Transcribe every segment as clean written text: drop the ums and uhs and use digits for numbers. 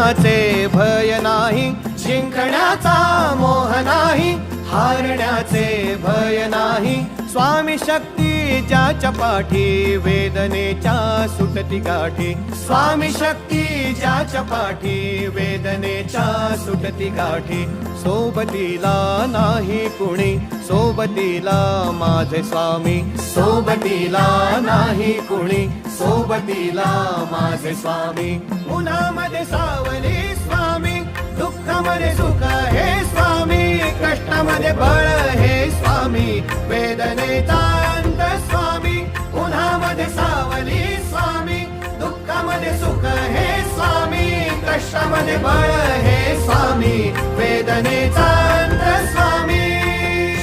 हारण्याचे भय नाही, जिंकण्याचा मोह नाही, हारण्याचे भय नाही. स्वामी शक्ती ज्याच्या पाठी, वेदनेच्या सुटती गाठी. स्वामी शक्ती ज्याच्या पाठी, वेदनेच्या सुटती गाठी. सोबतीला नाही कुणी, सोबतीला माझे स्वामी. सोबतीला नाही कुणी, सोबतीला माझे स्वामी. उन्हामध्ये सावली स्वामी, दुःखामध्ये सुख हे स्वामी, कष्टामध्ये बळ हे स्वामी, वेदनेचा अंत स्वामी. उन्हामध्ये सावली स्वामी, दुःखामध्ये सुख हे स्वामी, कष्टामध्ये बळ हे स्वामी, वेदनेचा अंत स्वामी.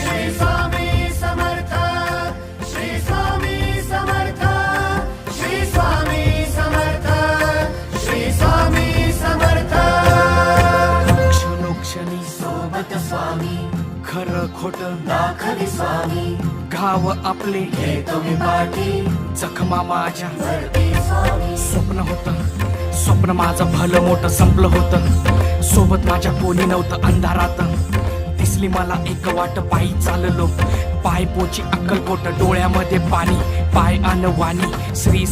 श्री स्वामी समर्थ, श्री स्वामी समर्थ, श्री स्वामी समर्थ, श्री स्वामी समर्थ. क्षणोक्षणी सोबत स्वामी, खरं खोट दाखवी स्वामी, गाव आपले घेतो मी पाठी, जखमा माझ्या भरती स्वामी. स्वप्न होतं, स्वप्न माझं भलं मोठं संपलं होतं. सोबत माझ्या कोणी नव्हतं अंधारात. दिसली मला एक वाट, पायी चाललो, पाय पोची अक्कलकोट, डोळ्यामध्ये पाणी, पाय अनवाणी. श्री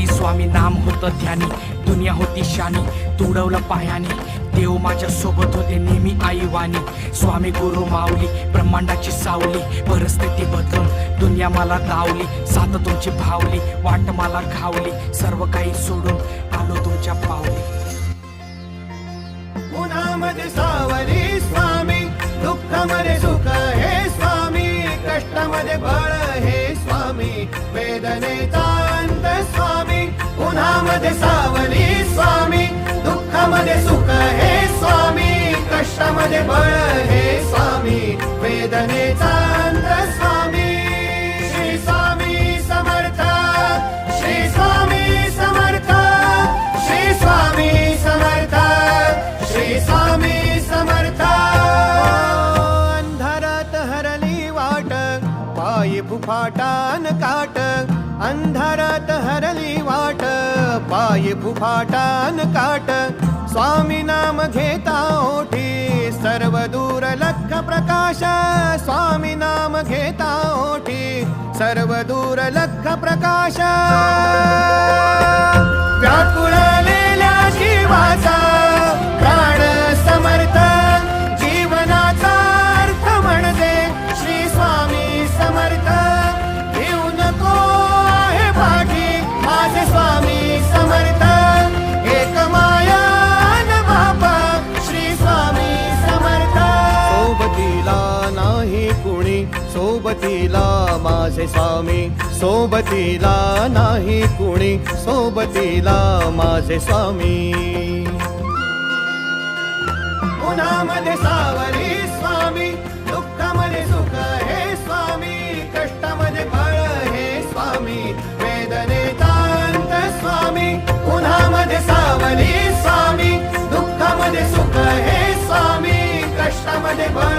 स्वामी नाम होतं ध्यानी. दुनिया होती शानी, तुडवलं पायाने. देव माझ्या सोबत होते नेहमी आईवानी. स्वामी गुरु माऊली, ब्रह्मांडाची सावली. परिस्थिती बदलून दुनिया मला दावली. साथ तुमची भावली, वाट मला घावली. सर्व काही सोडून आलो तुमच्या पावली. उन्हामध्ये सावली स्वामी, दुःखामध्ये सुख हे स्वामी, कष्टामध्ये बळ हे स्वामी, वेदनेचा अंत स्वामी. उन्हामध्ये सावली स्वामी, दुःखामध्ये सुख हे स्वामी, कष्टामध्ये बळ हे स्वामी, वेदनेचा अंत स्वामी. श्री स्वामी समर्थ, श्री स्वामी समर्थ, श्री स्वामी समर्थ, श्री स्वामी समर्थ. अंधारात हरली वाट, पायी फुफाटान काट. अंधारात हरली वाट, पायी फुफाटान काट. स्वामी नाम घेता ओठी, सर्व दूर लख प्रकाश. स्वामी नाम घेता ओठी, सर्व दूर लख प्रकाश. व्याकुळलेल्या जीवाचा प्राण समर्थ, जीवनाचा अर्थ म्हणजे श्री स्वामी समर्थ. घेऊ नको आहे पाठी, माझे स्वामी समर्थ. एक माया न बापा, श्री स्वामी समर्थ. सोबतीला नाही कुणी, सोबतीला माझे स्वामी. सोबतीला नाही कुणी, सोबतीला माझे स्वामी. उन्हामध्ये सावली स्वामी, दुःखामध्ये सुख हे स्वामी, कष्टामध्ये बळ हे स्वामी, वेदनेचा अंत स्वामी. उन्हामध्ये सावली स्वामी, दुःखामध्ये सुख हे स्वामी, कष्टामध्ये बळ